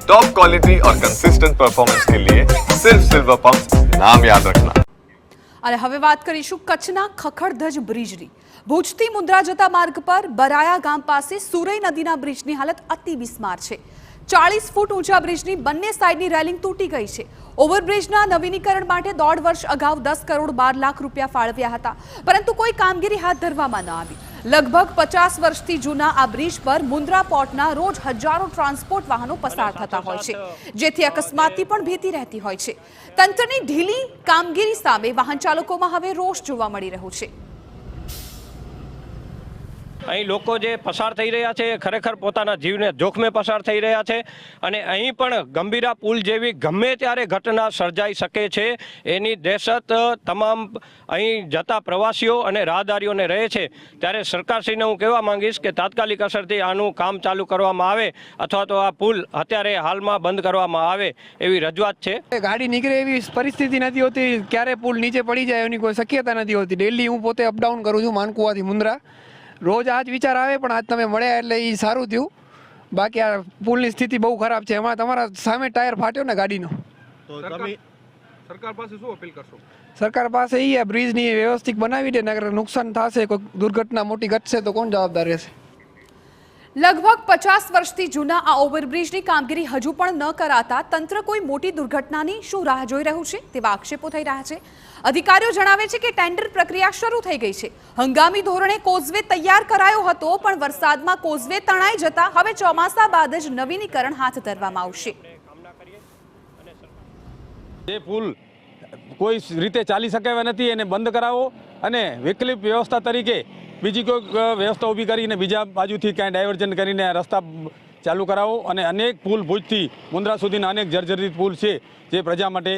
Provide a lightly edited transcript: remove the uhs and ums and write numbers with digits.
Top quality और consistent performance के लिए सिर्फ सिल्वर पंप नाम याद रखना। અને હવે વાત કરીશું કચ્છના ખખડધજ બ્રિજની। ભુજથી મુન્દ્રા જતા માર્ગ પર બરાયા ગામ પાસે સુરઈ નદીના બ્રિજની હાલત અતિ બિસ્માર છે। 40 ફૂટ ઊંચા બ્રિજની બંને સાઈડની રેલિંગ તૂટી ગઈ છે। ઓવરબ્રિજના નવીનીકરણ માટે 1.5 વર્ષ અગાઉ 10 કરોડ 12 લાખ રૂપિયા ફાળવ્યા હતા, પરંતુ કોઈ કામગીરી હાથ ધરવામાં ન આવી। લગભગ 50 વર્ષથી જૂના આ બ્રિજ પર મુન્દ્રા પોર્ટના રોજ હજારો ટ્રાન્સપોર્ટ વાહનો પસાર થતા હોય છે, જેથી અકસ્માતની પણ ભીતિ રહેતી હોય છે। તંત્રની ઢીલી કામગીરી સામે વાહન ચાલકોમાં હવે રોષ જોવા મળી રહ્યો છે। અહીં લોકો જે પસાર થઈ રહ્યા છે એ ખરેખર પોતાના જીવને જોખમે પસાર થઈ રહ્યા છે અને અહીં પણ ગંભીરા પુલ જેવી ગમે ત્યારે ઘટના સર્જાઈ શકે છે એની દહેશત તમામ અહીં જતા પ્રવાસીઓ અને રાહદારીઓને રહે છે। ત્યારે સરકારશ્રીને હું કહેવા માંગીશ કે તાત્કાલિક અસરથી આનું કામ ચાલુ કરવામાં આવે અથવા તો આ પુલ અત્યારે હાલમાં બંધ કરવામાં આવે એવી રજૂઆત છે। ગાડી નીકળે એવી પરિસ્થિતિ નથી હોતી, ક્યારે પુલ નીચે પડી જાય એની કોઈ શક્યતા નથી હોતી। ડેલી હું પોતે અપડાઉન કરું છું માનકુવાથી મુન્દ્રા, રોજ આ જ વિચાર આવે, પણ આજ તમે મળ્યા એટલે એ સારું થયું। બાકી આ પુલની સ્થિતિ બહુ ખરાબ છે। એમાં તમારા સામે ટાયર ફાટ્યો ને ગાડીનો, તો તમે સરકાર પાસે શું અપીલ કરશો? સરકાર પાસે એ આ બ્રિજની વ્યવસ્થિત બનાવી દે, નગર નુકસાન થશે, કોઈ દુર્ઘટના મોટી ઘટશે તો કોણ જવાબદાર રહેશે? લગભગ 50 વર્ષથી જૂના આ ઓવરબ્રિજની કામગીરી હજુ પણ ન કરાતા તંત્ર કોઈ મોટી દુર્ઘટનાની શું રાહ જોઈ રહ્યું છે તેવા આક્ષેપો થઈ રહ્યા છે। અધિકારીઓ જણાવે છે કે ટેન્ડર પ્રક્રિયા શરૂ થઈ ગઈ છે। હંગામી ધોરણે કોઝવે તૈયાર કરાયો હતો, પણ વરસાદમાં કોઝવે તણાઈ જતા હવે ચોમાસા બાદ જ નવીનીકરણ હાથ ધરવામાં આવશે। જે પુલ કોઈ રીતે ચાલી શકે એવા નથી એને બંધ કરાવો અને વૈકલ્પિક વ્યવસ્થા તરીકે બીજી કોઈ વ્યવસ્થા ઊભી કરીને બીજા બાજુથી ક્યાંય ડાયવર્ઝન કરીને રસ્તા ચાલુ કરાવો અને અનેક પુલ ભુજથી મુન્દ્રા સુધીના અનેક જર્જરિત પુલ છે જે પ્રજા માટે